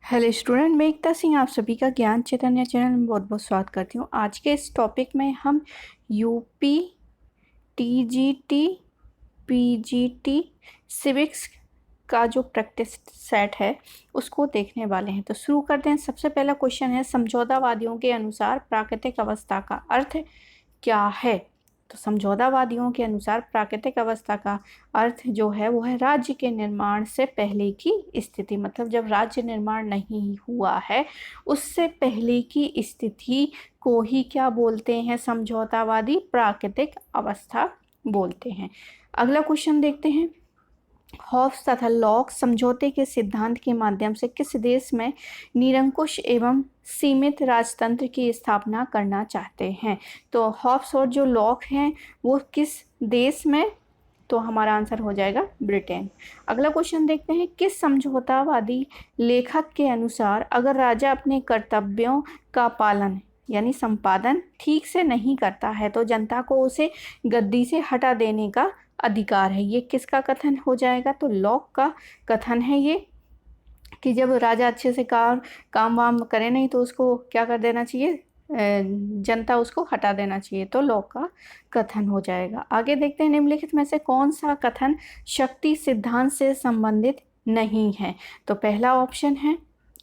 Hello student, मैं एकता सिंह आप सभी का ज्ञान चैतन्य चैनल में बहुत बहुत स्वागत करती हूँ। आज के इस टॉपिक में हम यूपी, टीजीटी, पीजीटी, सिविक्स का जो प्रैक्टिस सेट है उसको देखने वाले हैं। तो शुरू करते हैं। सबसे पहला क्वेश्चन है, समझौतावादियों के अनुसार प्राकृतिक अवस्था का अर्थ क्या है? तो समझौतावादियों के अनुसार प्राकृतिक अवस्था का अर्थ जो है वो है राज्य के निर्माण से पहले की स्थिति। मतलब जब राज्य निर्माण नहीं हुआ है उससे पहले की स्थिति को ही क्या बोलते हैं? समझौतावादी प्राकृतिक अवस्था बोलते हैं। अगला क्वेश्चन देखते हैं। हॉब्स तथा लॉक समझौते के सिद्धांत के माध्यम से किस देश में निरंकुश एवं सीमित राजतंत्र की स्थापना करना चाहते हैं? तो हॉब्स और जो लॉक हैं वो किस देश में? तो हमारा आंसर हो जाएगा ब्रिटेन। अगला क्वेश्चन देखते हैं। किस समझौतावादी लेखक के अनुसार अगर राजा अपने कर्तव्यों का पालन यानी संपादन ठीक से नहीं करता है तो जनता को उसे गद्दी से हटा देने का अधिकार है? ये किसका कथन हो जाएगा? तो लॉक का कथन है ये, कि जब राजा अच्छे से काम वाम करे नहीं तो उसको क्या कर देना चाहिए? जनता उसको हटा देना चाहिए। तो लॉक का कथन हो जाएगा। आगे देखते हैं। निम्नलिखित में से कौन सा कथन शक्ति सिद्धांत से संबंधित नहीं है? तो पहला ऑप्शन है,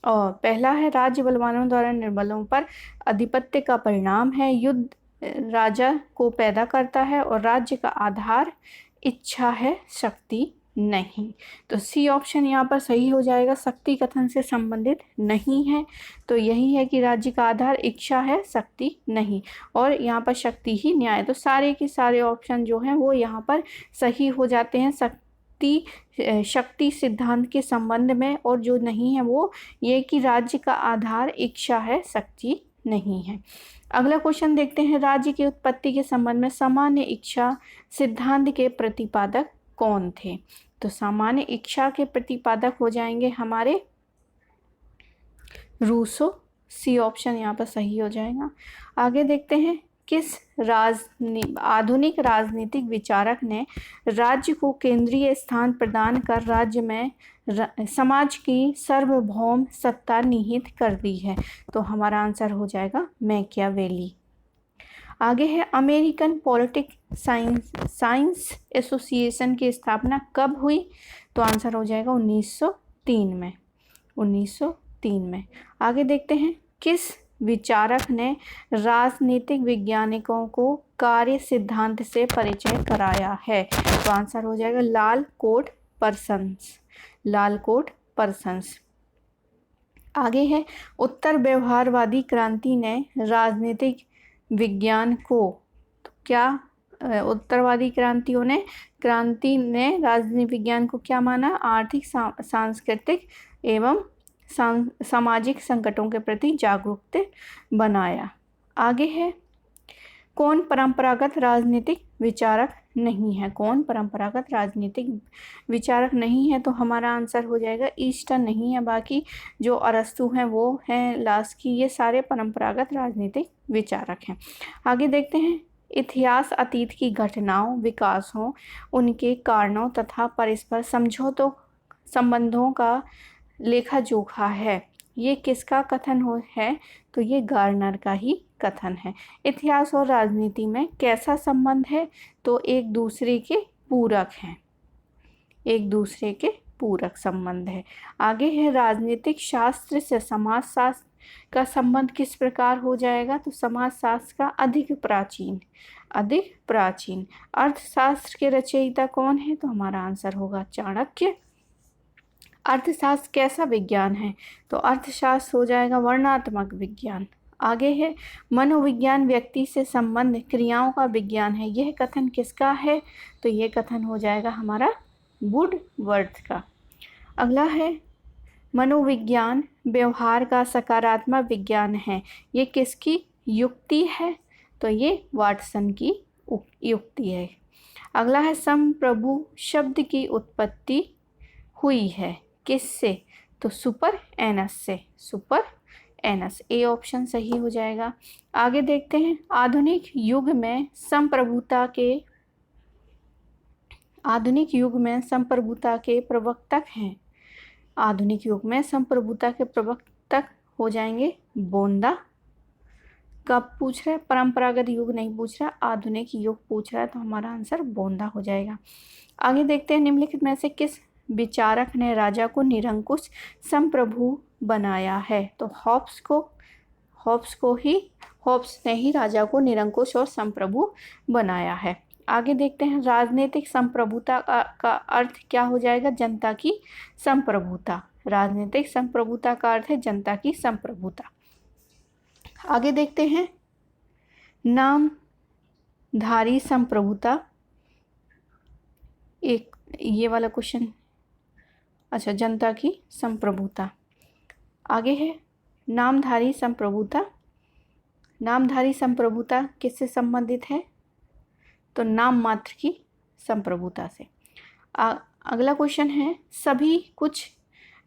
और पहला है, राज्य बलवानों द्वारा निर्बलों पर आधिपत्य का परिणाम है, युद्ध राजा को पैदा करता है और राज्य का आधार इच्छा है, शक्ति नहीं। तो सी ऑप्शन यहाँ पर सही हो जाएगा, शक्ति कथन से संबंधित नहीं है। तो यही है कि राज्य का आधार इच्छा है, शक्ति नहीं, और यहाँ पर शक्ति ही न्याय। तो सारे के सारे ऑप्शन जो हैं वो यहाँ पर सही हो जाते हैं शक्ति सिद्धांत के संबंध में, और जो नहीं है वो ये कि राज्य का आधार इच्छा है, शक्ति नहीं है। अगला क्वेश्चन देखते हैं। राज्य की उत्पत्ति के संबंध में सामान्य इच्छा सिद्धांत के प्रतिपादक कौन थे? तो सामान्य इच्छा के प्रतिपादक हो जाएंगे हमारे रूसो। सी ऑप्शन यहाँ पर सही हो जाएगा। आगे देखते हैं। किस आधुनिक राजनीतिक विचारक ने राज्य को केंद्रीय स्थान प्रदान कर राज्य में समाज की सार्वभौम सत्ता निहित कर दी है? तो हमारा आंसर हो जाएगा मैकियावेली। आगे है, अमेरिकन पॉलिटिक साइंस एसोसिएशन की स्थापना कब हुई? तो आंसर हो जाएगा 1903 में। 1903 में। आगे देखते हैं। किस विचारक ने राजनीतिक वैज्ञानिकों को कार्य सिद्धांत से परिचय कराया है? तो आंसर हो जाएगा लाल कोट पर्सन्स। लाल कोट पर्सन्स। आगे है, उत्तर व्यवहारवादी क्रांति ने राजनीतिक विज्ञान को, तो क्या उत्तरवादी क्रांति ने राजनीतिक विज्ञान को क्या माना? आर्थिक, सांस्कृतिक एवं सामाजिक संकटों के प्रति जागरूक बनाया। आगे है, कौन परंपरागत राजनीतिक विचारक नहीं है? कौन परंपरागत राजनीतिक विचारक नहीं है? तो हमारा आंसर हो जाएगा ईस्टर्न नहीं है, बाकी जो अरस्तु हैं वो हैं, लास्की, ये सारे परंपरागत राजनीतिक विचारक हैं। आगे देखते हैं। इतिहास अतीत की घटनाओं, विकासों, उनके कारणों तथा परस्पर समझौतों संबंधों का लेखा जोखा है, ये किसका कथन है? तो ये गार्नर का ही कथन है। इतिहास और राजनीति में कैसा संबंध है? तो एक दूसरे के पूरक हैं, एक दूसरे के पूरक संबंध है। आगे है, राजनीतिक शास्त्र से समाज शास्त्र का संबंध किस प्रकार हो जाएगा? तो समाज शास्त्र का अधिक प्राचीन। अर्थशास्त्र के रचयिता कौन है? तो हमारा आंसर होगा चाणक्य। अर्थशास्त्र कैसा विज्ञान है? तो अर्थशास्त्र हो जाएगा वर्णनात्मक विज्ञान। आगे है, मनोविज्ञान व्यक्ति से संबंध क्रियाओं का विज्ञान है, यह कथन किसका है? तो यह कथन हो जाएगा हमारा वुडवर्थ का। अगला है, मनोविज्ञान व्यवहार का सकारात्मक विज्ञान है, ये किसकी युक्ति है? तो ये वाटसन की युक्ति है। अगला है, संप्रभु शब्द की उत्पत्ति हुई है किससे? तो सुपर एनस से। सुपर एनस, ए ऑप्शन सही हो जाएगा। आगे देखते हैं। आधुनिक युग में संप्रभुता के प्रवक्ता हैं आधुनिक युग में संप्रभुता के प्रवर्तक हो जाएंगे गोंडा। कब पूछ रहा है, परंपरागत युग नहीं पूछ रहा, आधुनिक युग पूछ रहा है, तो हमारा आंसर गोंडा हो जाएगा। आगे देखते हैं, निम्नलिखित में से किस विचारक ने राजा को निरंकुश संप्रभु बनाया है? तो होब्स ने ही राजा को निरंकुश और संप्रभु बनाया है। आगे देखते हैं, राजनीतिक संप्रभुता का अर्थ क्या हो जाएगा? जनता की संप्रभुता। राजनीतिक संप्रभुता का अर्थ है जनता की संप्रभुता। आगे देखते हैं, नामधारी संप्रभुता, एक ये वाला क्वेश्चन, अच्छा, जनता की संप्रभुता। आगे है नामधारी संप्रभुता। नामधारी संप्रभुता किससे संबंधित है? तो नाम मात्र की संप्रभुता से। अगला क्वेश्चन है, सभी कुछ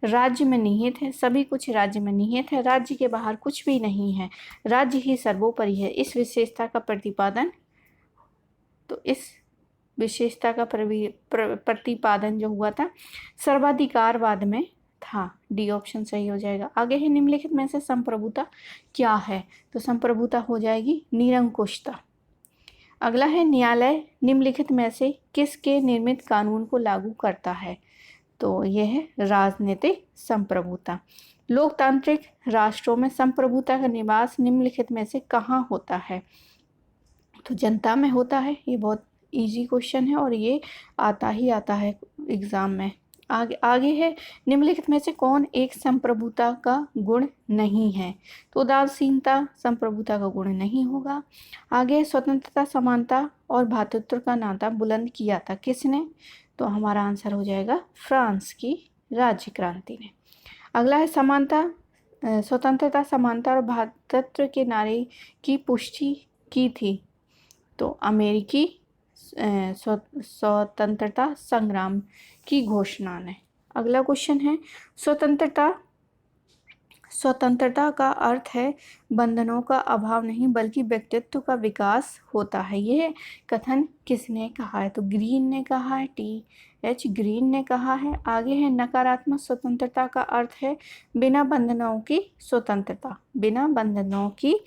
राज्य में निहित है। सभी कुछ राज्य में निहित है, राज्य के बाहर कुछ भी नहीं है, राज्य ही सर्वोपरि है। इस विशेषता का प्रतिपादन, तो इस विशेषता का प्रतिपादन जो हुआ था सर्वाधिकारवाद में था। डी ऑप्शन सही हो जाएगा। आगे है, निम्नलिखित में से संप्रभुता क्या है? तो संप्रभुता हो जाएगी निरंकुशता। अगला है, न्यायालय निम्नलिखित में से किसके निर्मित कानून को लागू करता है? तो यह है राजनीतिक संप्रभुता। लोकतांत्रिक राष्ट्रों में संप्रभुता का निवास निम्नलिखित में से कहाँ होता है? तो जनता में होता है। ये बहुत इजी क्वेश्चन है और ये आता है एग्जाम में। आगे है, निम्नलिखित में से कौन एक संप्रभुता का गुण नहीं है? तो उदासीनता संप्रभुता का गुण नहीं होगा। आगे, स्वतंत्रता, समानता और भ्रातृत्व का नाता बुलंद किया था किसने? तो हमारा आंसर हो जाएगा फ्रांस की राज्य क्रांति ने। अगला है, स्वतंत्रता, समानता और भ्रातृत्व के नारे की पुष्टि की थी? तो अमेरिकी स्वतंत्रता संग्राम की घोषणा ने। अगला क्वेश्चन है, स्वतंत्रता का अर्थ है बंधनों का अभाव नहीं बल्कि व्यक्तित्व का विकास होता है। यह कथन किसने कहा है? तो ग्रीन ने कहा है, टी.एच. ग्रीन ने कहा है। आगे है, नकारात्मक स्वतंत्रता का अर्थ है बिना बंधनों की स्वतंत्रता। बिना बंधनों की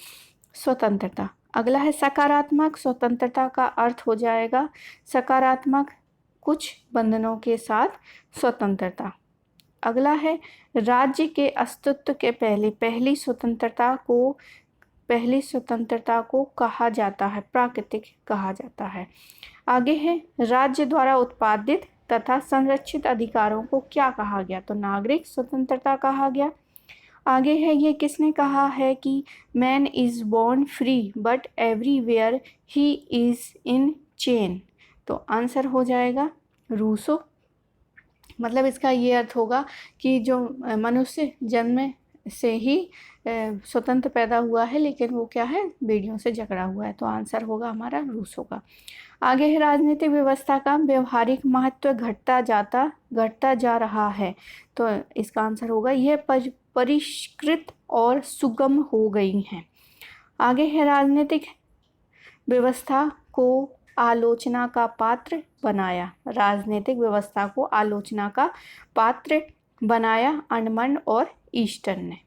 स्वतंत्रता। अगला है, सकारात्मक स्वतंत्रता का अर्थ हो जाएगा सकारात्मक कुछ बंधनों के साथ स्वतंत्रता। अगला है, राज्य के अस्तित्व के पहले पहली स्वतंत्रता को कहा जाता है प्राकृतिक कहा जाता है। आगे है, राज्य द्वारा उत्पादित तथा संरक्षित अधिकारों को क्या कहा गया? तो नागरिक स्वतंत्रता कहा गया। आगे है, ये किसने कहा है कि man is born free but everywhere he is in chain? तो आंसर हो जाएगा रूसो। मतलब इसका ये अर्थ होगा कि जो मनुष्य जन्म से ही स्वतंत्र पैदा हुआ है, लेकिन वो क्या है, बेड़ियों से जकड़ा हुआ है। तो आंसर होगा हमारा रूसो का। आगे है, राजनीतिक व्यवस्था का व्यवहारिक महत्व घटता जा रहा है। तो इसका आंसर होगा यह परिष्कृत और सुगम हो गई हैं। आगे है, राजनीतिक व्यवस्था को आलोचना का पात्र बनाया। राजनीतिक व्यवस्था को आलोचना का पात्र बनाया अंडमन और ईस्टर्न ने।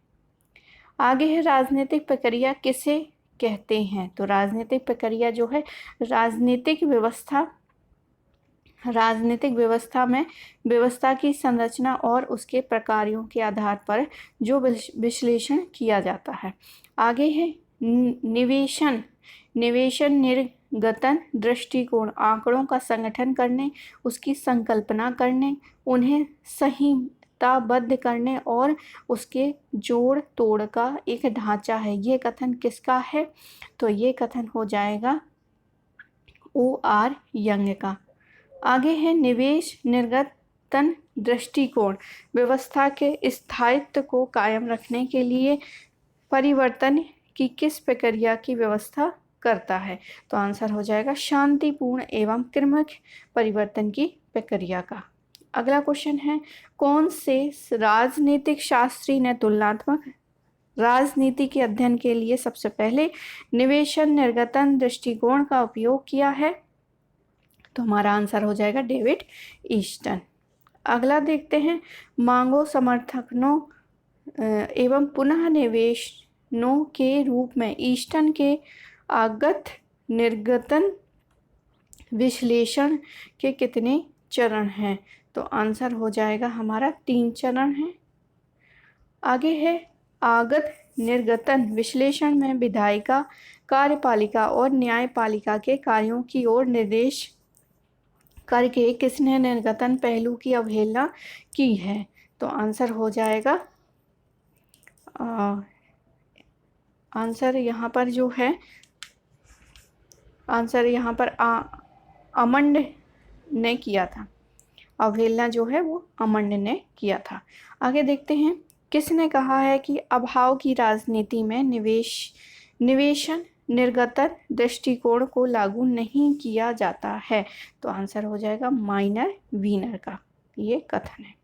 आगे है, राजनीतिक प्रक्रिया किसे कहते हैं? तो राजनीतिक प्रक्रिया जो है राजनीतिक व्यवस्था में व्यवस्था की संरचना और उसके प्रकारों के आधार पर जो विश्लेषण किया जाता है। आगे है, निवेशन निर्गतन दृष्टिकोण आंकड़ों का संगठन करने, उसकी संकल्पना करने, उन्हें संहिताबद्ध करने और उसके जोड़ तोड़ का एक ढांचा है। ये कथन किसका है? तो ये कथन हो जाएगा O.R. यंग का। आगे है, निवेश निर्गतन दृष्टिकोण व्यवस्था के स्थायित्व को कायम रखने के लिए परिवर्तन की किस प्रक्रिया की व्यवस्था करता है? तो आंसर हो जाएगा शांतिपूर्ण एवं क्रमिक परिवर्तन की प्रक्रिया का। अगला क्वेश्चन है, कौन से राजनीतिक शास्त्री ने तुलनात्मक राजनीति के अध्ययन के लिए सबसे पहले निवेशन निर्गतन दृष्टिकोण का उपयोग किया है? तो हमारा आंसर हो जाएगा डेविड ईस्टन। अगला देखते हैं, मांगों, समर्थनों एवं पुनः निवेशनों के रूप में ईस्टर्न के आगत निर्गतन विश्लेषण के कितने चरण हैं? तो आंसर हो जाएगा हमारा 3 चरण है। आगे है, आगत निर्गतन विश्लेषण में विधायिका, कार्यपालिका और न्यायपालिका के कार्यों की ओर निर्देश करके किसने निर्गतन पहलू की अवहेलना की है? तो आंसर हो जाएगा आंसर यहाँ पर जो है, आंसर यहाँ पर अमंड ने किया था। अवहेलना जो है वो अमंड ने किया था। आगे देखते हैं, किसने कहा है कि अभाव की राजनीति में निवेशन निर्गतन दृष्टिकोण को लागू नहीं किया जाता है? तो आंसर हो जाएगा माइनर वीनर का ये कथन है।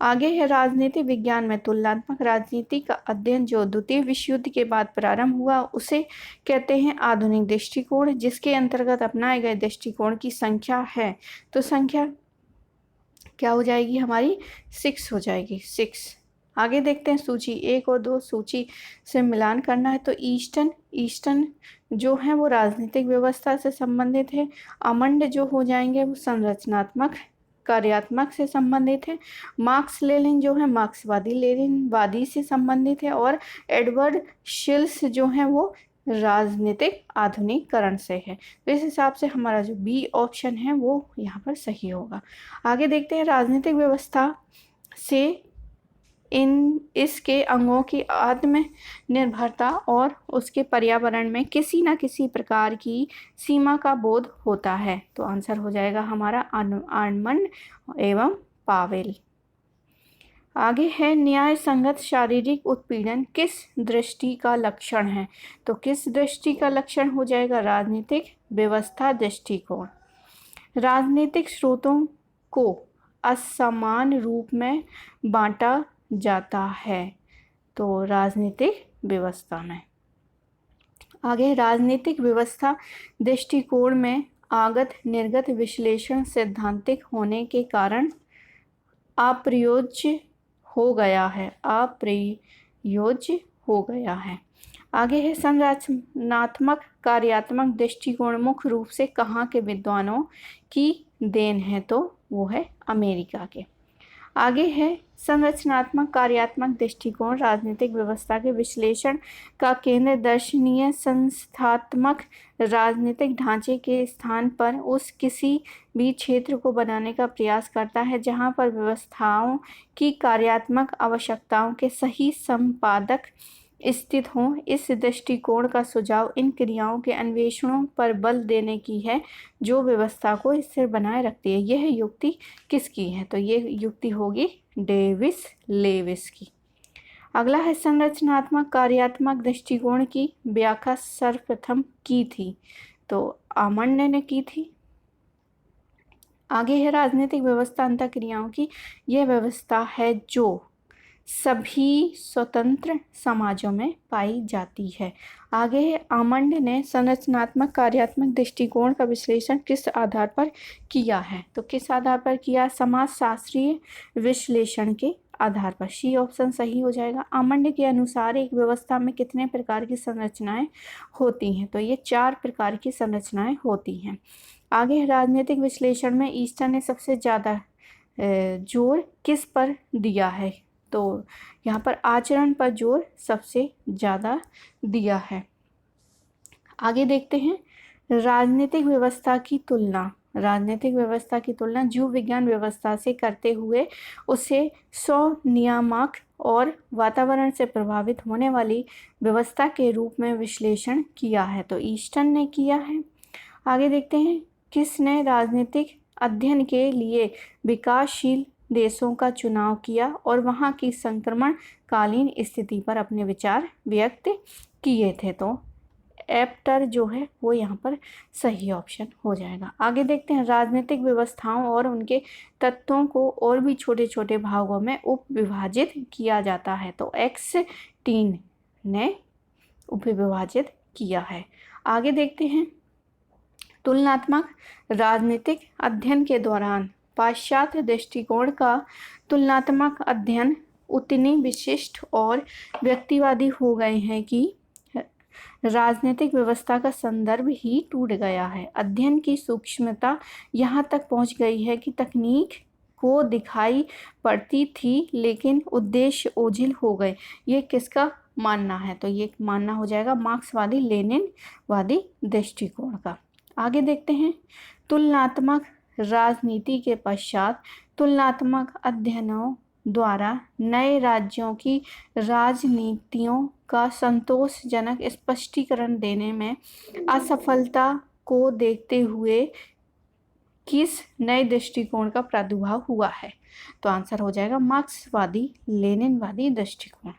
आगे है, राजनीति विज्ञान में तुलनात्मक राजनीति का अध्ययन जो द्वितीय विश्व युद्ध के बाद प्रारंभ हुआ उसे कहते हैं आधुनिक दृष्टिकोण, जिसके अंतर्गत अपनाए गए दृष्टिकोण की संख्या है। तो संख्या क्या हो जाएगी हमारी? 6 हो जाएगी, 6। आगे देखते हैं, सूची 1 और 2 सूची से मिलान करना है। तो ईस्टर्न जो है वो राजनीतिक व्यवस्था से संबंधित है। अमंड जो हो जाएंगे वो संरचनात्मक कार्यात्मक से संबंधित है। मार्क्स लेनिन जो है मार्क्सवादी लेनिनवादी से संबंधित है। और एडवर्ड शिल्स जो है वो राजनीतिक आधुनिकीकरण से है। तो इस हिसाब से हमारा जो बी ऑप्शन है वो यहाँ पर सही होगा। आगे देखते हैं, राजनीतिक व्यवस्था से इसके अंगों की आत्मनिर्भरता और उसके पर्यावरण में किसी न किसी प्रकार की सीमा का बोध होता है। तो आंसर हो जाएगा हमारा आर्मंड एवं पावेल। आगे है, न्याय संगत शारीरिक उत्पीड़न किस दृष्टि का लक्षण है? तो किस दृष्टि का लक्षण हो जाएगा? राजनीतिक व्यवस्था दृष्टिकोण। राजनीतिक स्रोतों को असमान रूप में बांटा जाता है। तो राजनीतिक व्यवस्था में। आगे, राजनीतिक व्यवस्था दृष्टिकोण में आगत निर्गत विश्लेषण सैद्धांतिक होने के कारण अप्रयोज्य हो गया है। अप्रयोज्य हो गया है। आगे है, संरचनात्मक कार्यात्मक दृष्टिकोण मुख्य रूप से कहाँ के विद्वानों की देन है? तो वो है अमेरिका के। आगे है, संरचनात्मक कार्यात्मक दृष्टिकोण राजनीतिक व्यवस्था के विश्लेषण का केंद्र दर्शनीय संस्थात्मक राजनीतिक ढांचे के स्थान पर उस किसी भी क्षेत्र को बनाने का प्रयास करता है जहां पर व्यवस्थाओं की कार्यात्मक आवश्यकताओं के सही संपादक स्थित हों। इस दृष्टिकोण का सुझाव इन क्रियाओं के अन्वेषणों पर बल देने की है जो व्यवस्था को स्थिर बनाए रखती है। यह युक्ति किसकी है? तो ये युक्ति होगी डेविस लेविस की। अगला है, संरचनात्मक कार्यात्मक दृष्टिकोण की व्याख्या सर्वप्रथम की थी? तो आमंड ने की थी। आगे है, राजनीतिक व्यवस्था अंतःक्रियाओं की यह व्यवस्था है जो सभी स्वतंत्र समाजों में पाई जाती है। आगे है, आमंड ने संरचनात्मक कार्यात्मक दृष्टिकोण का विश्लेषण किस आधार पर किया है? तो किस आधार पर किया? समाजशास्त्रीय विश्लेषण के आधार पर। सी ऑप्शन सही हो जाएगा। आमंड के अनुसार एक व्यवस्था में कितने प्रकार की संरचनाएं होती हैं? तो ये 4 प्रकार की संरचनाएं होती हैं। आगे, राजनीतिक विश्लेषण में ईस्टर्न ने सबसे ज़्यादा जोर किस पर दिया है? तो यहाँ पर आचरण पर जोर सबसे ज़्यादा दिया है। आगे देखते हैं, राजनीतिक व्यवस्था की तुलना जीव विज्ञान व्यवस्था से करते हुए उसे स्वनियामक और वातावरण से प्रभावित होने वाली व्यवस्था के रूप में विश्लेषण किया है। तो ईस्टर्न ने किया है। आगे देखते हैं, किसने राजनीतिक अध्ययन के लिए विकासशील देशों का चुनाव किया और वहां की संक्रमणकालीन स्थिति पर अपने विचार व्यक्त किए थे? तो एप्टर जो है वो यहाँ पर सही ऑप्शन हो जाएगा। आगे देखते हैं, राजनीतिक व्यवस्थाओं और उनके तत्वों को और भी छोटे छोटे भागों में उप विभाजित किया जाता है। तो एक्सटीन ने उप विभाजित किया है। आगे देखते हैं, तुलनात्मक राजनीतिक अध्ययन के दौरान पाश्चात्य दृष्टिकोण का तुलनात्मक अध्ययन उतने विशिष्ट और व्यक्तिवादी हो गए हैं कि राजनीतिक व्यवस्था का संदर्भ ही टूट गया है। अध्ययन की सूक्ष्मता यहाँ तक पहुँच गई है कि तकनीक को दिखाई पड़ती थी लेकिन उद्देश्य ओझिल हो गए। ये किसका मानना है? तो ये मानना हो जाएगा मार्क्सवादी लेनिनवादी दृष्टिकोण का। आगे देखते हैं, तुलनात्मक राजनीति के पश्चात तुलनात्मक अध्ययनों द्वारा नए राज्यों की राजनीतियों का संतोषजनक स्पष्टीकरण देने में असफलता को देखते हुए किस नए दृष्टिकोण का प्रादुर्भाव हुआ है? तो आंसर हो जाएगा मार्क्सवादी लेनिनवादी दृष्टिकोण।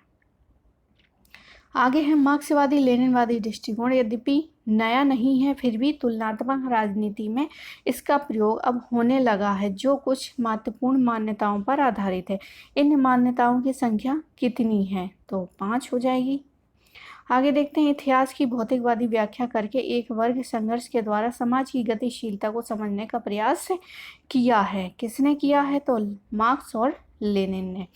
आगे है मार्क्सवादी लेनिनवादी दृष्टिकोण यद्यपि नया नहीं है फिर भी तुलनात्मक राजनीति में इसका प्रयोग अब होने लगा है जो कुछ महत्वपूर्ण मान्यताओं पर आधारित है। इन मान्यताओं की संख्या कितनी है? तो 5 हो जाएगी। आगे देखते हैं, इतिहास की भौतिकवादी व्याख्या करके एक वर्ग संघर्ष के द्वारा समाज की गतिशीलता को समझने का प्रयास किया है। किसने किया है? तो मार्क्स और लेनिन ने।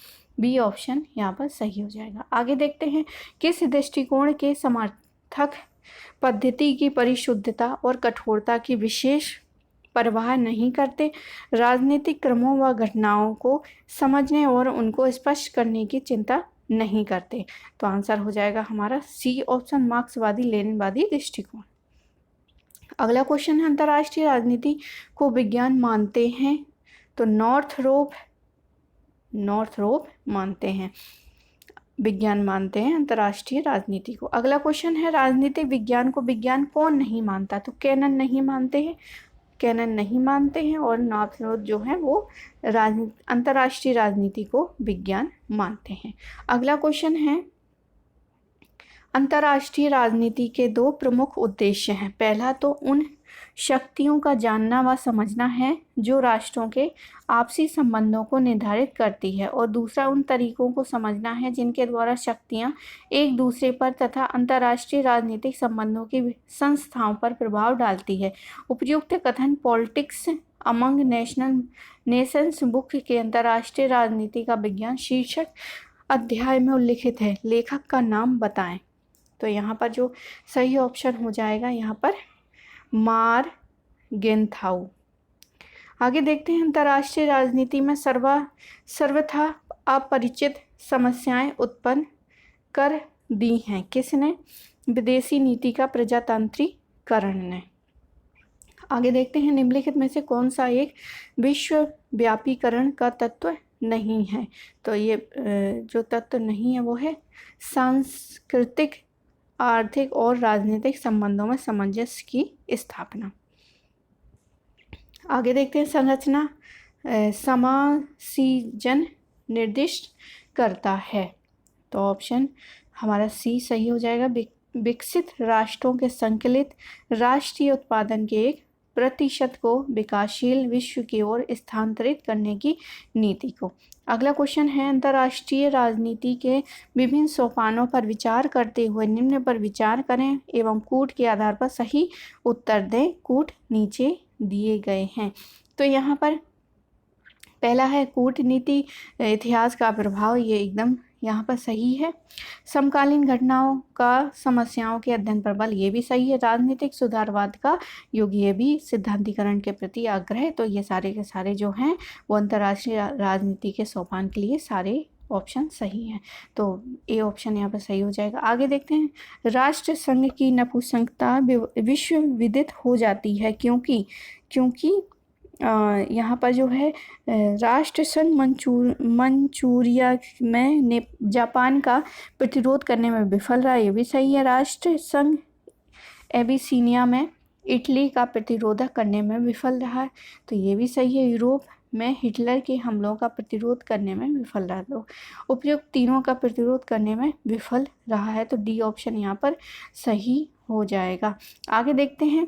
बी ऑप्शन यहाँ पर सही हो जाएगा। आगे देखते हैं, किस दृष्टिकोण के समर्थक पद्धति की परिशुद्धता और कठोरता की विशेष परवाह नहीं करते, राजनीतिक क्रमों व घटनाओं को समझने और उनको स्पष्ट करने की चिंता नहीं करते? तो आंसर हो जाएगा हमारा सी ऑप्शन मार्क्सवादी लेनिनवादी दृष्टिकोण। अगला क्वेश्चन है, अंतर्राष्ट्रीय राजनीति को विज्ञान मानते हैं? तो नॉर्थरोप मानते हैं, विज्ञान मानते हैं अंतर्राष्ट्रीय राजनीति को। अगला क्वेश्चन है, राजनीतिक विज्ञान को विज्ञान कौन नहीं मानता? तो कैनन नहीं मानते हैं और नॉर्थरोप जो है वो अंतर्राष्ट्रीय राजनीति को विज्ञान मानते हैं। अगला क्वेश्चन है, अंतर्राष्ट्रीय राजनीति के 2 प्रमुख उद्देश्य हैं। पहला तो उन शक्तियों का जानना व समझना है जो राष्ट्रों के आपसी संबंधों को निर्धारित करती है और दूसरा उन तरीकों को समझना है जिनके द्वारा शक्तियां एक दूसरे पर तथा अंतर्राष्ट्रीय राजनीतिक संबंधों की संस्थाओं पर प्रभाव डालती है। उपयुक्त कथन पॉलिटिक्स अमंग नेशंस बुक के अंतर्राष्ट्रीय राजनीति का विज्ञान शीर्षक अध्याय में उल्लिखित है। लेखक का नाम बताएं। तो यहाँ पर जो सही ऑप्शन हो जाएगा यहाँ पर मार्गेंथाउ। आगे देखते हैं, अंतर्राष्ट्रीय राजनीति में सर्वथा अपरिचित समस्याएं उत्पन्न कर दी हैं। किसने? विदेशी नीति का प्रजातांत्रिकरण ने। आगे देखते हैं, निम्नलिखित में से कौन सा एक विश्वव्यापीकरण का तत्व नहीं है? तो ये जो तत्व नहीं है वो है सांस्कृतिक, आर्थिक और राजनीतिक संबंधों में सामंजस्य की स्थापना। आगे देखते हैं, संरचना समासीजन निर्दिष्ट करता है। तो ऑप्शन हमारा सी सही हो जाएगा। विकसित राष्ट्रों के संकलित राष्ट्रीय उत्पादन के 1% को विकासशील विश्व की ओर स्थानांतरित करने की नीति को। अगला क्वेश्चन है, अंतर्राष्ट्रीय राजनीति के विभिन्न सोपानों पर विचार करते हुए निम्न पर विचार करें एवं कूट के आधार पर सही उत्तर दें। कूट नीचे दिए गए हैं। तो यहाँ पर पहला है कूटनीति इतिहास का प्रभाव, ये एकदम यहाँ पर सही है। समकालीन घटनाओं का समस्याओं के अध्ययन पर बल, ये भी सही है। राजनीतिक सुधारवाद का युग, ये भी सिद्धांतीकरण के प्रति आग्रह, तो ये सारे के सारे जो हैं वो अंतर्राष्ट्रीय राजनीति के सोपान के लिए सारे ऑप्शन सही हैं। तो ए ऑप्शन यहाँ पर सही हो जाएगा। आगे देखते हैं, राष्ट्र संघ की नपुंसकता विश्व विदित हो जाती है क्योंकि यहाँ पर जो है राष्ट्र संघ मंचूरिया में जापान का प्रतिरोध करने में विफल रहा, ये भी सही है। राष्ट्र संघ एबिसीनिया में इटली का प्रतिरोध करने में विफल रहा है, तो ये भी सही है। यूरोप में हिटलर के हमलों का प्रतिरोध करने में विफल रहा, तो उपयुक्त तीनों का प्रतिरोध करने में विफल रहा है, तो डी ऑप्शन यहाँ पर सही हो जाएगा। आगे देखते हैं,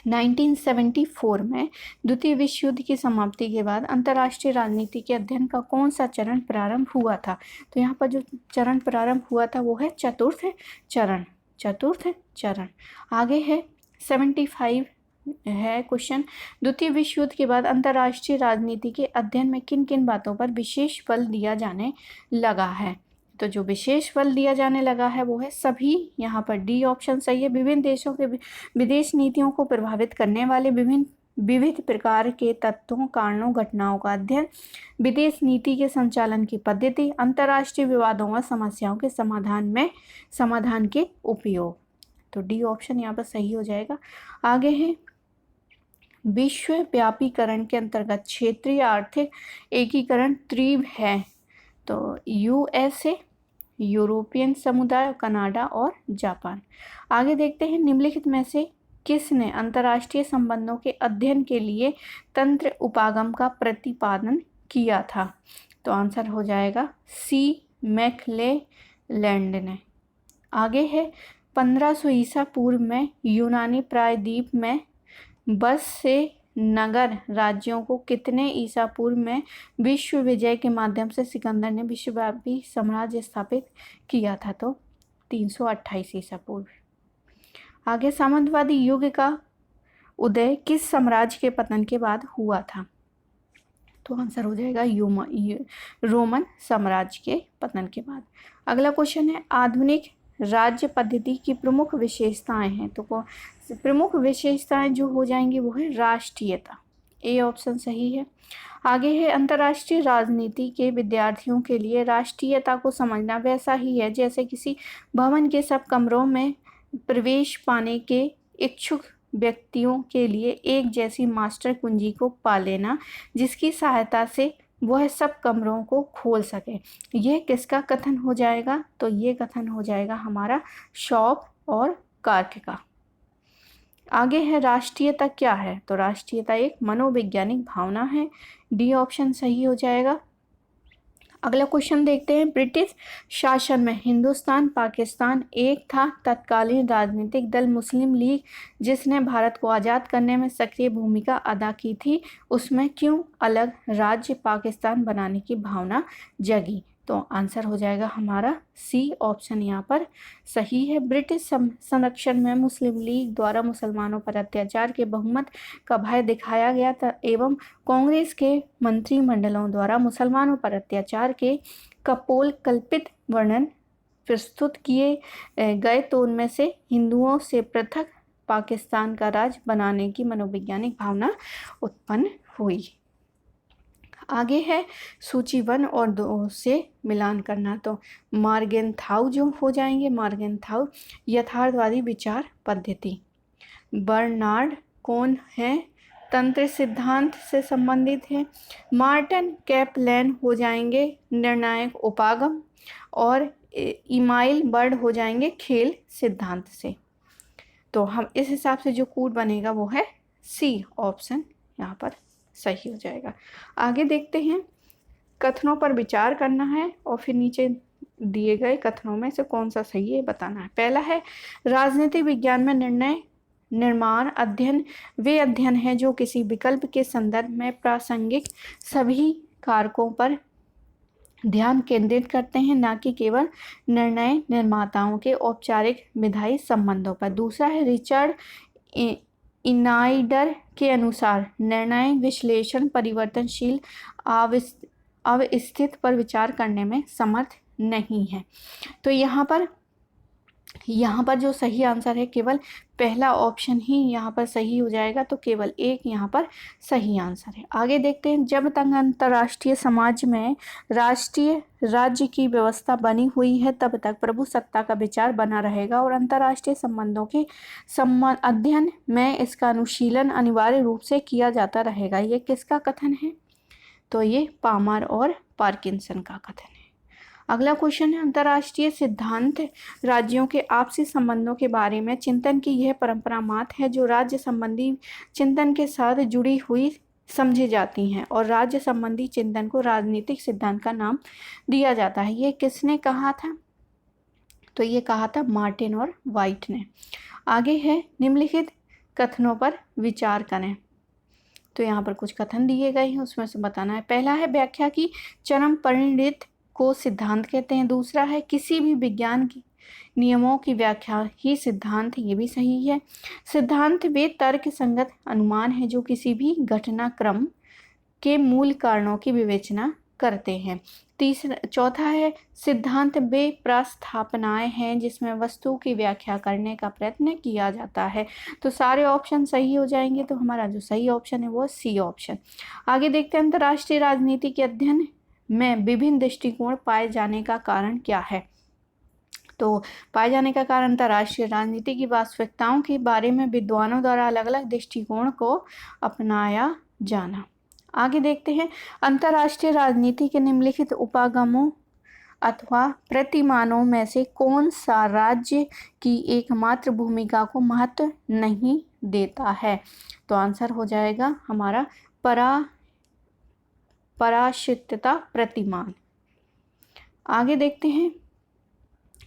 1974 में द्वितीय विश्व युद्ध की समाप्ति के बाद अंतर्राष्ट्रीय राजनीति के अध्ययन का कौन सा चरण प्रारंभ हुआ था? तो यहाँ पर जो चरण प्रारंभ हुआ था वो है चतुर्थ चरण। आगे है 75 है क्वेश्चन, द्वितीय विश्व युद्ध के बाद अंतर्राष्ट्रीय राजनीति के अध्ययन में किन किन बातों पर विशेष बल दिया जाने लगा है? तो जो विशेष बल दिया जाने लगा है वो है सभी, यहाँ पर डी ऑप्शन सही है। विभिन्न देशों के विदेश नीतियों को प्रभावित करने वाले विविध प्रकार के तत्वों, कारणों, घटनाओं का अध्ययन, विदेश नीति के संचालन की पद्धति, अंतर्राष्ट्रीय विवादों व समस्याओं के समाधान के उपयोग। तो डी ऑप्शन यहाँ पर सही हो जाएगा। आगे है विश्व व्यापीकरण के अंतर्गत क्षेत्रीय आर्थिक एकीकरण तीव्र है। तो यूएसए, यूरोपियन समुदाय, कनाडा और जापान। आगे देखते हैं निम्नलिखित में से किसने अंतर्राष्ट्रीय संबंधों के अध्ययन के लिए तंत्र उपागम का प्रतिपादन किया था? तो आंसर हो जाएगा सी मैकलेलैंड ने। आगे है 1500 ईसा पूर्व में यूनानी प्रायद्वीप में बस से नगर राज्यों को कितने ईसा पूर्व में विश्व विजय के माध्यम से सिकंदर ने विश्वव्यापी साम्राज्य स्थापित किया था? तो 328 ईसा पूर्व। आगे सामंतवादी युग का उदय किस साम्राज्य के पतन के बाद हुआ था? तो आंसर हो जाएगा रोमन साम्राज्य के पतन के बाद। अगला क्वेश्चन है आधुनिक राज्य पद्धति की प्रमुख विशेषताएं हैं। तो प्रमुख विशेषताएं जो हो जाएंगी वो है राष्ट्रीयता, ए ऑप्शन सही है। आगे है अंतर्राष्ट्रीय राजनीति के विद्यार्थियों के लिए राष्ट्रीयता को समझना वैसा ही है जैसे किसी भवन के सब कमरों में प्रवेश पाने के इच्छुक व्यक्तियों के लिए एक जैसी मास्टर कुंजी को पा लेना जिसकी सहायता से वह सब कमरों को खोल सके। यह किसका कथन हो जाएगा? तो ये कथन हो जाएगा हमारा शॉप और कार्क का। आगे है राष्ट्रीयता क्या है? तो राष्ट्रीयता एक मनोवैज्ञानिक भावना है, डी ऑप्शन सही हो जाएगा। अगला क्वेश्चन देखते हैं ब्रिटिश शासन में हिंदुस्तान पाकिस्तान एक था तत्कालीन राजनीतिक दल मुस्लिम लीग जिसने भारत को आज़ाद करने में सक्रिय भूमिका अदा की थी, उसमें क्यों अलग राज्य पाकिस्तान बनाने की भावना जगी? तो आंसर हो जाएगा हमारा सी ऑप्शन यहाँ पर सही है। ब्रिटिश संरक्षण में मुस्लिम लीग द्वारा मुसलमानों पर अत्याचार के बहुमत का भय दिखाया गया था एवं कांग्रेस के मंत्रिमंडलों द्वारा मुसलमानों पर अत्याचार के कपोल कल्पित वर्णन प्रस्तुत किए गए, तो उनमें से हिंदुओं से पृथक पाकिस्तान का राज्य बनाने की मनोवैज्ञानिक भावना उत्पन्न हुई। आगे है सूची 1 और 2 से मिलान करना। तो मार्गेनथाउ जो हो जाएंगे, मार्गेनथाउ यथार्थवादी विचार पद्धति। बर्नार्ड कौन है? तंत्र सिद्धांत से संबंधित है। मार्टिन कैपलैन हो जाएंगे निर्णायक उपागम और इमाइल बर्ड हो जाएंगे खेल सिद्धांत से। तो हम इस हिसाब से जो कोड बनेगा वो है सी ऑप्शन यहाँ पर सही हो जाएगा। आगे देखते हैं कथनों पर विचार करना है और फिर नीचे दिए गए कथनों में से कौन सा सही है बताना है। पहला है राजनीतिक विज्ञान में निर्णय निर्माण अध्ययन वे अध्ययन है जो किसी विकल्प के संदर्भ में प्रासंगिक सभी कारकों पर ध्यान केंद्रित करते हैं, ना कि केवल निर्णय निर्माताओं के औपचारिक विधायी संबंधों पर। दूसरा है रिचर्ड इनाइडर के अनुसार निर्णय विश्लेषण परिवर्तनशील अवस्थित पर विचार करने में समर्थ नहीं है। तो यहाँ पर जो सही आंसर है केवल पहला ऑप्शन ही यहाँ पर सही हो जाएगा, तो केवल एक यहाँ पर सही आंसर है। आगे देखते हैं जब तक अंतर्राष्ट्रीय समाज में राष्ट्रीय राज्य की व्यवस्था बनी हुई है तब तक प्रभुसत्ता का विचार बना रहेगा और अंतर्राष्ट्रीय संबंधों के अध्ययन में इसका अनुशीलन अनिवार्य रूप से किया जाता रहेगा। ये किसका कथन है? तो ये पामर और पार्किंसन का कथन है। अगला क्वेश्चन है अंतर्राष्ट्रीय सिद्धांत राज्यों के आपसी संबंधों के बारे में चिंतन की यह परंपरा मात है जो राज्य संबंधी चिंतन के साथ जुड़ी हुई समझी जाती हैं और राज्य संबंधी चिंतन को राजनीतिक सिद्धांत का नाम दिया जाता है। ये किसने कहा था? तो ये कहा था मार्टिन और वाइट ने। आगे है निम्नलिखित कथनों पर विचार करें। तो यहाँ पर कुछ कथन दिए गए हैं, उसमें से बताना है। पहला है व्याख्या की चरम परिणति को सिद्धांत कहते हैं। दूसरा है किसी भी विज्ञान की नियमों की व्याख्या ही सिद्धांत, ये भी सही है। सिद्धांत वे तर्क संगत अनुमान है जो किसी भी घटनाक्रम के मूल कारणों की विवेचना करते हैं। चौथा है सिद्धांत वे प्रस्थापनाएं हैं जिसमें वस्तु की व्याख्या करने का प्रयत्न किया जाता है। तो सारे ऑप्शन सही हो जाएंगे, तो हमारा जो सही ऑप्शन है वो सी ऑप्शन। आगे देखते हैं अंतर्राष्ट्रीय राजनीति के अध्ययन में विभिन्न दृष्टिकोण पाए जाने का कारण क्या है। तो पाए जाने का कारण अंतर्राष्ट्रीय राजनीति की वास्तविकताओं के बारे में विद्वानों द्वारा अलग अलग दृष्टिकोण को अपनाया जाना। आगे देखते हैं अंतर्राष्ट्रीय राजनीति के निम्नलिखित उपागमों अथवा प्रतिमानों में से कौन सा राज्य की एकमात्र भूमिका को महत्व नहीं देता है। तो आंसर हो जाएगा हमारा पराश्रितता प्रतिमान। आगे देखते हैं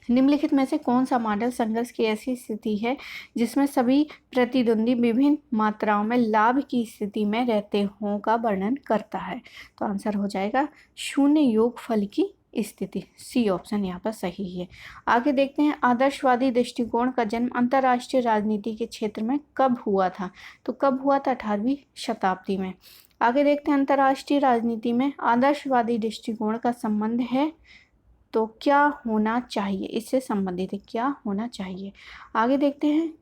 निम्नलिखित में से कौन सा मॉडल संघर्ष की ऐसी स्थिति है जिसमें सभी प्रतिद्वंदी विभिन्न मात्राओं में लाभ की स्थिति में रहते हों का वर्णन करता है। तो आंसर हो जाएगा शून्य योगफल की स्थिति, सी ऑप्शन यहाँ पर सही है। आगे देखते हैं आदर्शवादी दृष्टिकोण का जन्म अंतर्राष्ट्रीय राजनीति के क्षेत्र में कब हुआ था। तो कब हुआ था, 18वीं शताब्दी में। आगे देखते हैं अंतर्राष्ट्रीय राजनीति में आदर्शवादी दृष्टिकोण का संबंध है तो क्या होना चाहिए, इससे संबंधित है क्या होना चाहिए। आगे देखते हैं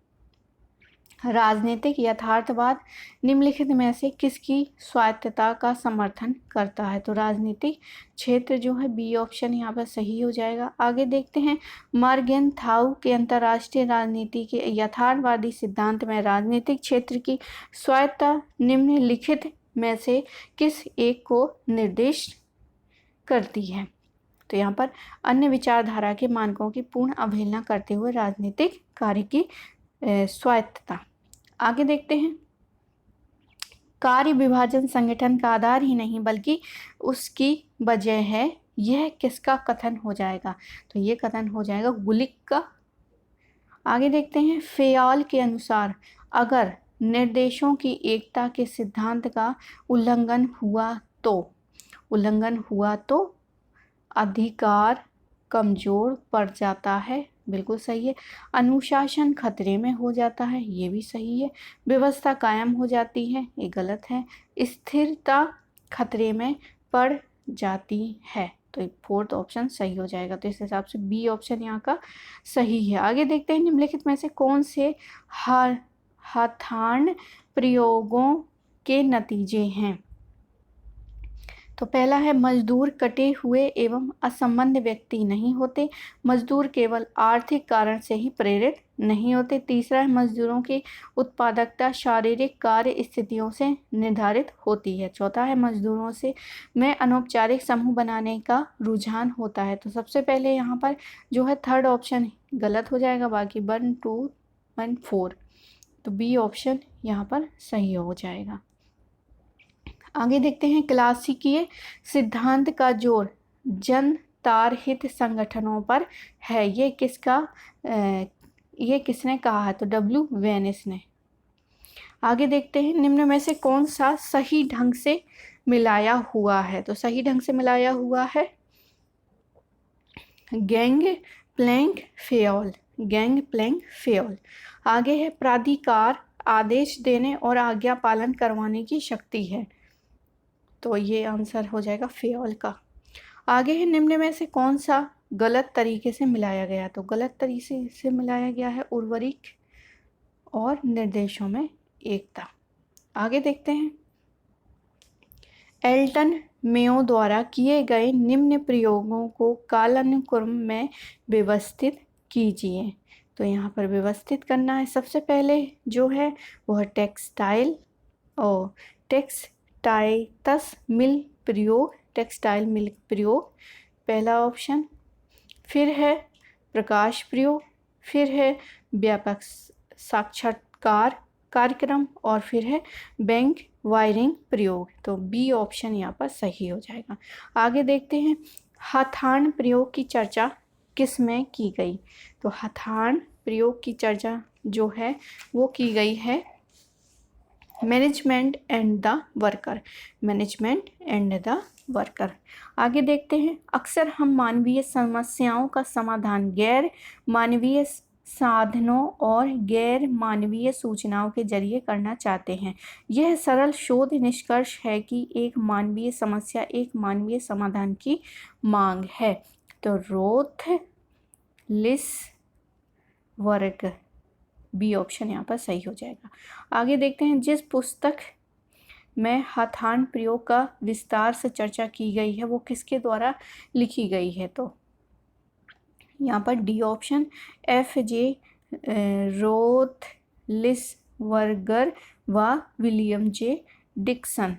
राजनीतिक यथार्थवाद निम्नलिखित में से किसकी स्वायत्तता का समर्थन करता है। तो राजनीतिक क्षेत्र जो है बी ऑप्शन यहाँ पर सही हो जाएगा। आगे देखते हैं मर्गेनथाउ के अंतर्राष्ट्रीय राजनीति के यथार्थवादी सिद्धांत में राजनीतिक क्षेत्र की स्वायत्तता निम्नलिखित में से किस एक को निर्दिष्ट करती है। तो यहाँ पर अन्य विचारधारा के मानकों की पूर्ण अवहेलना करते हुए राजनीतिक कार्य की स्वायत्तता। आगे देखते हैं कार्य विभाजन संगठन का आधार ही नहीं बल्कि उसकी वजह है, यह किसका कथन हो जाएगा। तो ये कथन हो जाएगा गुलिक का। आगे देखते हैं फेयाल के अनुसार अगर निर्देशों की एकता के सिद्धांत का उल्लंघन हुआ तो अधिकार कमजोर पड़ जाता है, बिल्कुल सही है। अनुशासन खतरे में हो जाता है, ये भी सही है। व्यवस्था कायम हो जाती है, ये गलत है। स्थिरता खतरे में पड़ जाती है, तो फोर्थ ऑप्शन सही हो जाएगा। तो इस हिसाब से बी ऑप्शन यहाँ का सही है। आगे देखते हैं निम्नलिखित में से कौन से हथार्न प्रयोगों के नतीजे हैं। तो पहला है मजदूर कटे हुए एवं असंबद्ध व्यक्ति नहीं होते। मजदूर केवल आर्थिक कारण से ही प्रेरित नहीं होते। तीसरा है मजदूरों की उत्पादकता शारीरिक कार्य स्थितियों से निर्धारित होती है। चौथा है मजदूरों से में अनौपचारिक समूह बनाने का रुझान होता है। तो सबसे पहले यहाँ पर जो है थर्ड ऑप्शन गलत हो जाएगा, बाकी 1, 2 और 4। तो बी ऑप्शन यहाँ पर सही हो जाएगा। आगे देखते हैं क्लासिकीय सिद्धांत का जोर जनतार हित संगठनों पर है, ये किसने कहा है। तो डब्ल्यू वेनिस ने। आगे देखते हैं निम्न में से कौन सा सही ढंग से मिलाया हुआ है। तो सही ढंग से मिलाया हुआ है गैंग प्लैंक फेयोल। आगे है प्राधिकार आदेश देने और आज्ञा पालन करवाने की शक्ति है, तो ये आंसर हो जाएगा फेयोल का। आगे है निम्न में से कौन सा गलत तरीके से मिलाया गया। तो गलत तरीके से मिलाया गया है उर्वरिक और निर्देशों में एकता। आगे देखते हैं एल्टन मेयो द्वारा किए गए निम्न प्रयोगों को कालानुक्रम में व्यवस्थित कीजिए। तो यहाँ पर व्यवस्थित करना है। सबसे पहले जो है वो है टेक्सटाइल मिल प्रयोग, पहला ऑप्शन। फिर है प्रकाश प्रयोग, फिर है व्यापक साक्षात्कार कार्यक्रम और फिर है बैंक वायरिंग प्रयोग। तो बी ऑप्शन यहाँ पर सही हो जाएगा। आगे देखते हैं हथार्न प्रयोग की चर्चा किस में की गई। तो हथार्न प्रयोग की चर्चा जो है वो की गई है management and the worker, management and the worker. आगे देखते हैं, अक्सर हम मानवीय समस्याओं का समाधान गैर मानवीय साधनों और गैर मानवीय सूचनाओं के जरिए करना चाहते हैं। यह सरल शोध निष्कर्ष है कि एक मानवीय समस्या एक मानवीय समाधान की मांग है। तो रोथ लिस वर्ग, बी ऑप्शन यहाँ पर सही हो जाएगा। आगे देखते हैं, जिस पुस्तक में हथार्न प्रयोग का विस्तार से चर्चा की गई है वो किसके द्वारा लिखी गई है? तो यहाँ पर डी ऑप्शन, F.J. रोथलिसवर्गर व विलियम जे डिक्सन।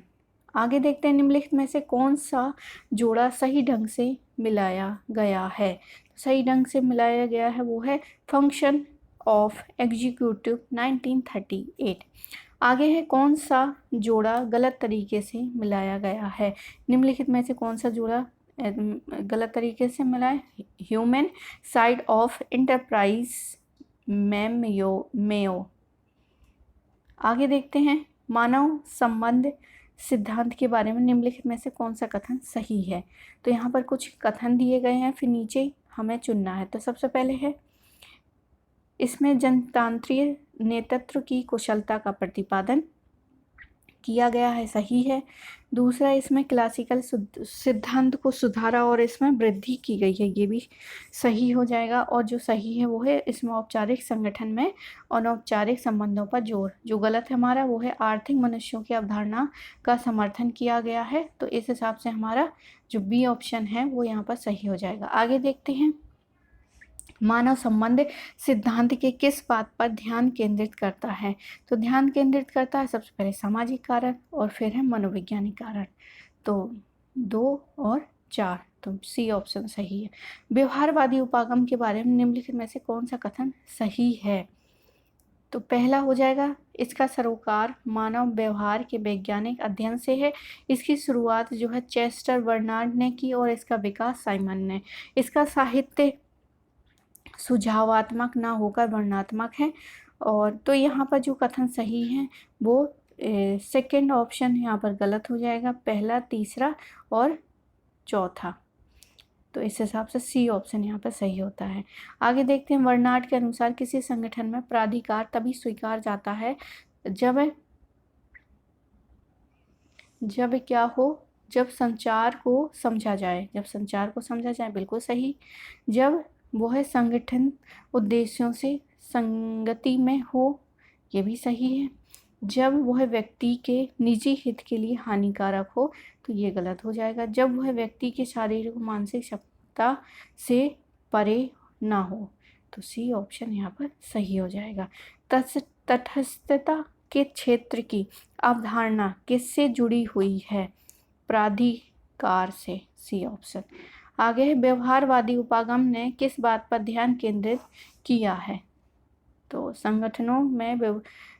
आगे देखते हैं, निम्नलिखित में से कौन सा जोड़ा सही ढंग से मिलाया गया है? सही ढंग से मिलाया गया है वो है फंक्शन ऑफ एग्जीक्यूटिव 1938। आगे है, कौन सा जोड़ा गलत तरीके से मिलाया गया है? निम्नलिखित में से कौन सा जोड़ा गलत तरीके से मिला है? Human side of enterprise Mayo. आगे देखते हैं, मानव संबंध सिद्धांत के बारे में निम्नलिखित में से कौन सा कथन सही है? तो यहाँ पर कुछ कथन दिए गए हैं, फिर नीचे हमें चुनना है। तो सबसे पहले है, इसमें जनतांत्रिक नेतृत्व की कुशलता का प्रतिपादन किया गया है, सही है। दूसरा, इसमें क्लासिकल सिद्धांत को सुधारा और इसमें वृद्धि की गई है, ये भी सही हो जाएगा। और जो सही है वो है, इसमें औपचारिक संगठन में अनौपचारिक संबंधों पर जोर। जो गलत है हमारा वो है, आर्थिक मनुष्यों की अवधारणा का समर्थन किया गया है। तो इस हिसाब से हमारा जो बी ऑप्शन है वो यहाँ पर सही हो जाएगा। आगे देखते हैं, मानव संबंध सिद्धांत के किस बात पर ध्यान केंद्रित करता है? तो ध्यान केंद्रित करता है सबसे पहले सामाजिक कारण और फिर है मनोवैज्ञानिक कारण। तो 2 और 4, तो सी ऑप्शन सही है। व्यवहारवादी उपागम के बारे में निम्नलिखित में से कौन सा कथन सही है? तो पहला हो जाएगा, इसका सरोकार मानव व्यवहार के वैज्ञानिक अध्ययन से है। इसकी शुरुआत जो है चेस्टर बर्नार्ड ने की और इसका विकास साइमन ने। इसका साहित्य सुझावात्मक ना होकर वर्णनात्मक है। और तो यहाँ पर जो कथन सही है वो सेकंड ऑप्शन यहाँ पर गलत हो जाएगा, पहला, तीसरा और चौथा। तो इस हिसाब से सी ऑप्शन यहाँ पर सही होता है। आगे देखते हैं, बर्नार्ड के अनुसार किसी संगठन में प्राधिकार तभी स्वीकार जाता है जब क्या हो, जब संचार को समझा जाए। जब संचार को समझा जाए, बिल्कुल सही। जब वह संगठन उद्देश्यों से संगति में हो, ये भी सही है। जब वह व्यक्ति के निजी हित के लिए हानिकारक हो, तो ये गलत हो जाएगा। जब वह व्यक्ति के शारीरिक और मानसिक क्षमता से परे ना हो, तो सी ऑप्शन यहाँ पर सही हो जाएगा। तटस्थता के क्षेत्र की अवधारणा किससे जुड़ी हुई है? प्राधिकार से, सी ऑप्शन। आगे है, व्यवहारवादी उपागम ने किस बात पर ध्यान केंद्रित किया है? तो संगठनों में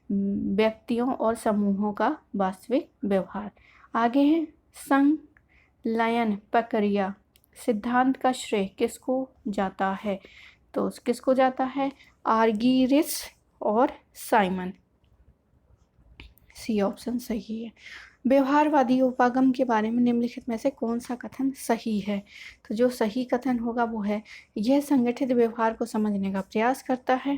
व्यक्तियों और समूहों का वास्तविक व्यवहार। आगे है, संलयन प्रक्रिया सिद्धांत का श्रेय किसको जाता है? तो किसको जाता है? आर्गीरिस और साइमन, सी ऑप्शन सही है। व्यवहारवादी उपागम के बारे में निम्नलिखित में से कौन सा कथन सही है? तो जो सही कथन होगा वो है, यह संगठित व्यवहार को समझने का प्रयास करता है,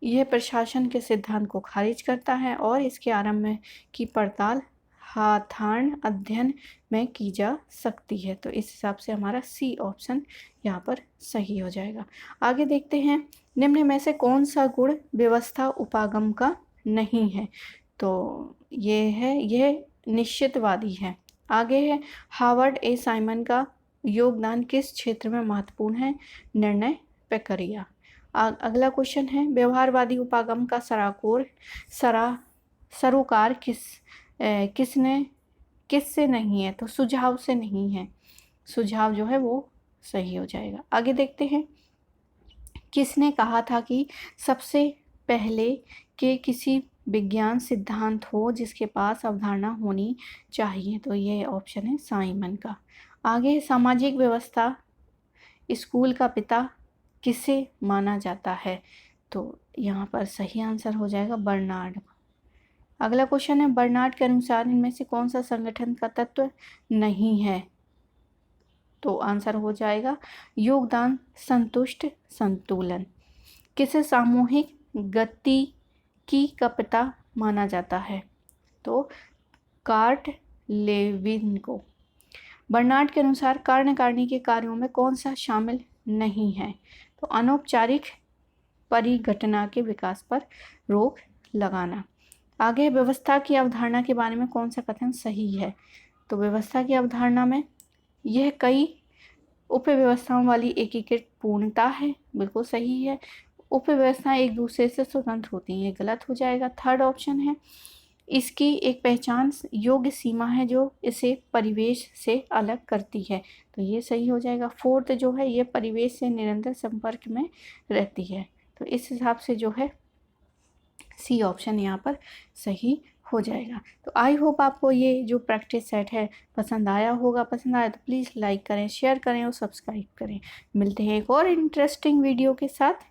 यह प्रशासन के सिद्धांत को खारिज करता है और इसके आरंभ की पड़ताल हथार्न अध्ययन में की जा सकती है। तो इस हिसाब से हमारा सी ऑप्शन यहाँ पर सही हो जाएगा। आगे देखते हैं, निम्न में से कौन सा गुण व्यवस्था उपागम का नहीं है? तो यह निश्चितवादी है। आगे है, हार्वर्ड ए साइमन का योगदान किस क्षेत्र में महत्वपूर्ण है? निर्णय प्रक्रिया। अगला क्वेश्चन है, व्यवहारवादी उपागम का सरोकार किससे नहीं है? तो सुझाव से नहीं है, सुझाव जो है वो सही हो जाएगा। आगे देखते हैं, किसने कहा था कि सबसे पहले के किसी विज्ञान सिद्धांत हो जिसके पास अवधारणा होनी चाहिए? तो ये ऑप्शन है साइमन का। आगे, सामाजिक व्यवस्था स्कूल का पिता किसे माना जाता है? तो यहाँ पर सही आंसर हो जाएगा बर्नार्ड। अगला क्वेश्चन है, बर्नार्ड के अनुसार इनमें से कौन सा संगठन का तत्व नहीं है? तो आंसर हो जाएगा योगदान, संतुष्ट, संतुलन। किसे सामूहिक गति का पिता माना जाता है? तो कार्ट लेविन को। बर्नार्ड के अनुसार कार्यकारिणी के कार्यों में कौन सा शामिल नहीं है? तो अनौपचारिक परिघटना के विकास पर रोक लगाना। आगे व्यवस्था की अवधारणा के बारे में कौन सा कथन सही है? तो व्यवस्था की अवधारणा में यह कई उपव्यवस्थाओं वाली एकीकृत पूर्णता है, बिल्कुल सही है। उपव्यवस्थाएं एक दूसरे से स्वतंत्र होती हैं, गलत हो जाएगा। थर्ड ऑप्शन है, इसकी एक पहचान योग्य सीमा है जो इसे परिवेश से अलग करती है, तो ये सही हो जाएगा। फोर्थ जो है, ये परिवेश से निरंतर संपर्क में रहती है, तो इस हिसाब से जो है सी ऑप्शन यहाँ पर सही हो जाएगा। तो आई होप आपको ये जो प्रैक्टिस सेट है पसंद आया होगा। पसंद आया तो प्लीज़ लाइक करें, शेयर करें और सब्सक्राइब करें। मिलते हैं एक और इंटरेस्टिंग वीडियो के साथ।